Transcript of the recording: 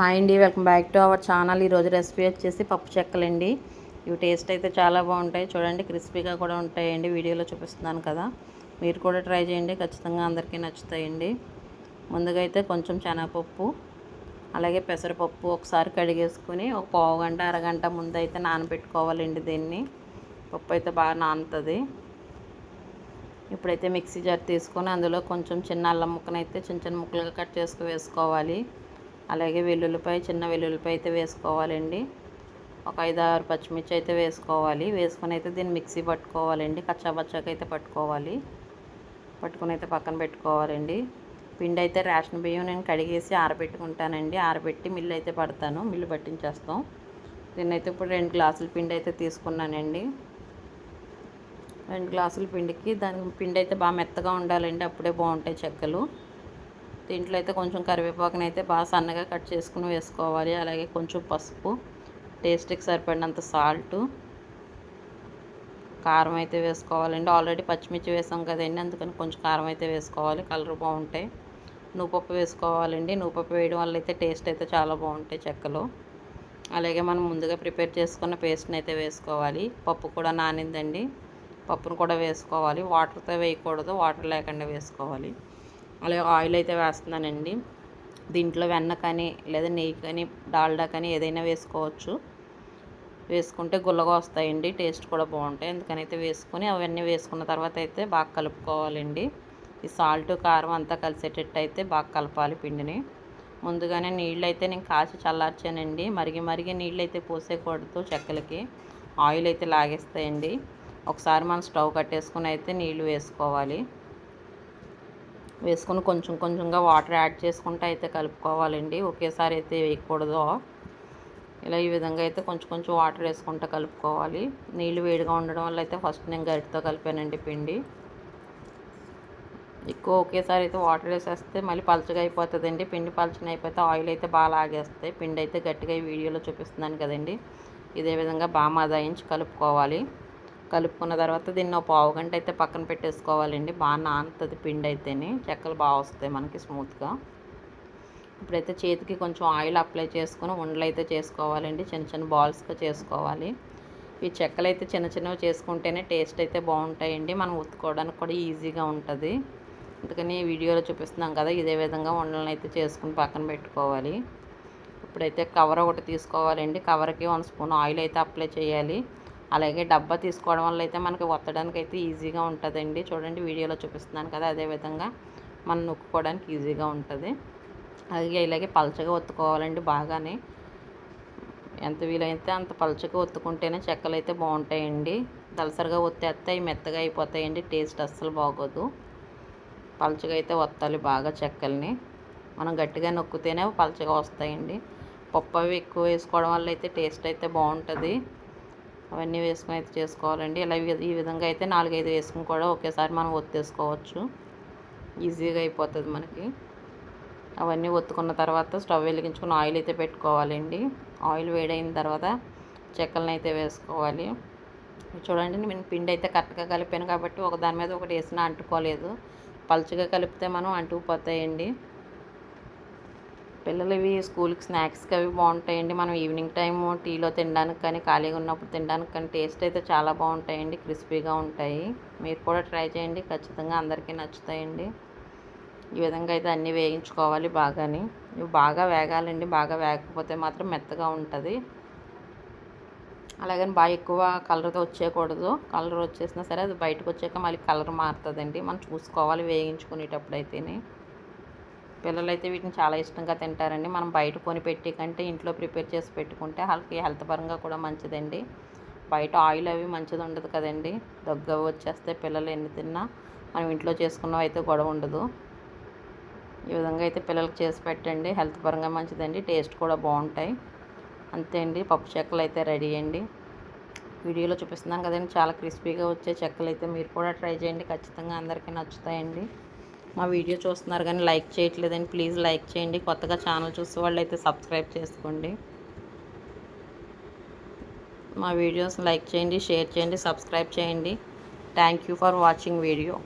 Hi అండి, welcome back to our channel. ఈరోజు recipe వచ్చేసి పప్పు చెక్కలండి. ఇవి టేస్ట్ అయితే చాలా బాగుంటాయి. చూడండి, క్రిస్పీగా కూడా ఉంటాయండి. వీడియోలో చూపిస్తున్నాను కదా, మీరు కూడా ట్రై చేయండి, ఖచ్చితంగా అందరికీ నచ్చుతాయండి. ముందుగా అయితే కొంచెం శనగపప్పు అలాగే పెసరపప్పు ఒకసారి కడిగేసుకుని ఒక పావు గంట అరగంట ముందు అయితే నానబెట్టుకోవాలండి. దీన్ని పప్పు అయితే బాగా నానుతుంది. ఇప్పుడైతే మిక్సీ జార్ తీసుకొని అందులో కొంచెం చిన్న అల్లం ముక్కనైతే చిన్న చిన్న ముక్కలుగా కట్ చేసుకు వేసుకోవాలి. అలాగే చిన్న వెల్లుల్లిపాయ అయితే వేసుకోవాలండి. ఒక 5-6 పచ్చిమిర్చి అయితే వేసుకోవాలి. వేసుకొని అయితే దీన్ని మిక్సీ పట్టుకోవాలండి. కచ్చాబచ్చాక అయితే పట్టుకుని అయితే పక్కన పెట్టుకోవాలండి. పిండి అయితే రేషన్ బియ్యం నేను కడిగేసి ఆరబెట్టుకుంటానండి. ఆరబెట్టి మిల్లు అయితే పడతాను, మిల్లు పట్టించేస్తాం. దీన్ని అయితే ఇప్పుడు 2 గ్లాసుల పిండి అయితే తీసుకున్నానండి. 2 గ్లాసుల పిండికి పిండి అయితే బాగా మెత్తగా ఉండాలండి, అప్పుడే బాగుంటాయి చెక్కలు. దీంట్లో అయితే కొంచెం కరివేపాకుని అయితే బాగా సన్నగా కట్ చేసుకుని వేసుకోవాలి. అలాగే కొంచెం పసుపు, టేస్ట్కి సరిపడినంత సాల్టు, కారం అయితే వేసుకోవాలండి. ఆల్రెడీ పచ్చిమిర్చి వేసాం కదండి, అందుకని కొంచెం కారం అయితే వేసుకోవాలి, కలర్ బాగుంటాయి. నువ్వుపప్పు వేసుకోవాలండి. నువ్వుపప్పు వేయడం వల్ల అయితే టేస్ట్ అయితే చాలా బాగుంటాయి చెక్కలు. అలాగే మనం ముందుగా ప్రిపేర్ చేసుకున్న పేస్ట్ని అయితే వేసుకోవాలి. పప్పు కూడా నానిందండి, పప్పును కూడా వేసుకోవాలి. వాటర్తో వేయకూడదు, వాటర్ లేకుండా వేసుకోవాలి. అలాగే ఆయిల్ అయితే వేస్తున్నానండి. దీంట్లో వెన్న కానీ లేదా నెయ్యి కానీ డాల్డా కానీ ఏదైనా వేసుకోవచ్చు. వేసుకుంటే గుల్లగా వస్తాయండి, టేస్ట్ కూడా బాగుంటాయి. అందుకనైతే వేసుకొని అవన్నీ వేసుకున్న తర్వాత అయితే బాగా కలుపుకోవాలండి. ఈ సాల్ట్ కారం అంతా కలిసేటట్టు అయితే బాగా కలపాలి పిండిని. ముందుగానే నీళ్ళు అయితే నేను కాచి చల్లార్చానండి. మరిగి నీళ్ళు అయితే పోసేయకూడదు, చెక్కలకి ఆయిల్ అయితే లాగేస్తాయండి. ఒకసారి మనం స్టవ్ కట్టేసుకుని అయితే నీళ్ళు వేసుకోవాలి. వేసుకొని కొంచెం కొంచెంగా వాటర్ యాడ్ చేసుకుంటూ అయితే కలుపుకోవాలండి. ఒకేసారి అయితే వేయకూడదు. ఇలా ఈ విధంగా అయితే కొంచెం కొంచెం వాటర్ వేసుకుంటూ కలుపుకోవాలి. నీళ్ళు వేడిగా ఉండడం వల్ల అయితే ఫస్ట్ నేను గరిటతో కలిపానండి పిండి. ఎక్కువ ఒకేసారి అయితే వాటర్ వేసేస్తే మళ్ళీ పలచగా అయిపోతుందండి. పిండి పలచన అయిపోతే ఆయిల్ అయితే బాగా లాగేస్తాయి. పిండి అయితే గట్టిగా ఈ వీడియోలో చూపిస్తున్నాను కదండి, ఇదే విధంగా బాగా మదాయించి కలుపుకోవాలి. కలుపుకున్న తర్వాత దీన్ని ఒక పావు గంట అయితే పక్కన పెట్టేసుకోవాలండి. బాగా నానుతుంది పిండి అయితేనే చెక్కలు బాగా వస్తాయి మనకి స్మూత్గా. ఇప్పుడైతే చేతికి కొంచెం ఆయిల్ అప్లై చేసుకుని ఉండలు అయితే చేసుకోవాలండి. చిన్న చిన్న బాల్స్గా చేసుకోవాలి. ఈ చెక్కలు అయితే చిన్న చిన్నవి చేసుకుంటేనే టేస్ట్ అయితే బాగుంటాయండి. మనం ఉత్తుకోవడానికి కూడా ఈజీగా ఉంటుంది. అందుకని వీడియోలో చూపిస్తున్నాం కదా, ఇదే విధంగా ఉండలను అయితే చేసుకుని పక్కన పెట్టుకోవాలి. ఇప్పుడైతే కవర్ ఒకటి తీసుకోవాలండి. కవర్కి 1 స్పూన్ ఆయిల్ అయితే అప్లై చేయాలి. అలాగే డబ్బా తీసుకోవడం వల్ల అయితే మనకి ఒత్తడానికి అయితే ఈజీగా ఉంటుందండి. చూడండి, వీడియోలో చూపిస్తున్నాను కదా, అదేవిధంగా మనం నొక్కుకోవడానికి ఈజీగా ఉంటుంది. ఇలాగే పలచగా ఒత్తుకోవాలండి. బాగానే ఎంత వీలైతే అంత పలచగా ఒత్తుకుంటేనే చెక్కలు అయితే బాగుంటాయండి. దలసరిగా ఒత్తేస్తే అవి మెత్తగా అయిపోతాయండి, టేస్ట్ అస్సలు బాగోదు. పలచగా అయితే ఒత్తాలి బాగా చెక్కల్ని. మనం గట్టిగా నొక్కితేనే పలచగా వస్తాయండి. పప్పు అవి ఎక్కువ వేసుకోవడం వల్ల అయితే టేస్ట్ అయితే బాగుంటుంది. అవన్నీ వేసుకొని అయితే చేసుకోవాలండి. ఇలా ఈ విధంగా అయితే 4-5 వేసుకుని కూడా ఒకేసారి మనం ఒత్తేసుకోవచ్చు, ఈజీగా అయిపోతుంది మనకి. అవన్నీ ఒత్తుకున్న తర్వాత స్టవ్ వెలిగించుకుని ఆయిల్ అయితే పెట్టుకోవాలండి. ఆయిల్ వేడైన తర్వాత చెక్కలను అయితే వేసుకోవాలి. చూడండి, నేను పిండి అయితే కరెక్ట్గా కలిపాను కాబట్టి ఒకదాని మీద ఒకటి వేసినా అంటుకోలేదు. పలుచగా కలిపితే మనం అంటుకుపోతాయండి. పిల్లలు ఇవి స్కూల్కి స్నాక్స్కి అవి బాగుంటాయండి. మనం ఈవినింగ్ టైము టీలో తినడానికి కానీ ఖాళీగా ఉన్నప్పుడు తినడానికి కానీ టేస్ట్ అయితే చాలా బాగుంటాయండి, క్రిస్పీగా ఉంటాయి. మీరు కూడా ట్రై చేయండి, ఖచ్చితంగా అందరికీ నచ్చుతాయండి. ఈ విధంగా అయితే అన్నీ వేయించుకోవాలి బాగాని. ఇవి బాగా వేగాలండి, బాగా వేగకపోతే మాత్రం మెత్తగా ఉంటుంది. అలాగని బాగా ఎక్కువ కలర్తో వచ్చేయకూడదు. కలర్ వచ్చేసినా సరే అది బయటకు వచ్చాక మళ్ళీ కలర్ మారుతుందండి. మనం చూసుకోవాలి వేయించుకునేటప్పుడు అయితేనే. పిల్లలు అయితే వీటిని చాలా ఇష్టంగా తింటారండి. మనం బయట కొనిపెట్టి కంటే ఇంట్లో ప్రిపేర్ చేసి పెట్టుకుంటే వాళ్ళకి హెల్త్ పరంగా కూడా మంచిదండి. బయట ఆయిల్ అవి మంచిది ఉండదు కదండి, దగ్గు వచ్చేస్తే పిల్లలు ఎన్ని తిన్నా. మనం ఇంట్లో చేసుకున్నవి అయితే గొడవ ఉండదు. ఈ విధంగా అయితే పిల్లలకి చేసి పెట్టండి, హెల్త్ పరంగా మంచిదండి, టేస్ట్ కూడా బాగుంటాయి. అంతే అండి, పప్పు చెక్కలు అయితే రెడీ అండి. వీడియోలో చూపిస్తున్నాను కదండి, చాలా క్రిస్పీగా వచ్చే చెక్కలు అయితే మీరు కూడా ట్రై చేయండి, ఖచ్చితంగా అందరికీ నచ్చుతాయండి. మా వీడియో చూస్తున్నారు కానీ లైక్ చేయట్లేదండి, ప్లీజ్ లైక్ చేయండి. కొత్తగా ఛానల్ చూసే వాళ్ళు అయితే సబ్స్క్రైబ్ చేసుకోండి. మా వీడియోస్ లైక్ చేయండి, షేర్ చేయండి, సబ్స్క్రైబ్ చేయండి. Thank you for watching video.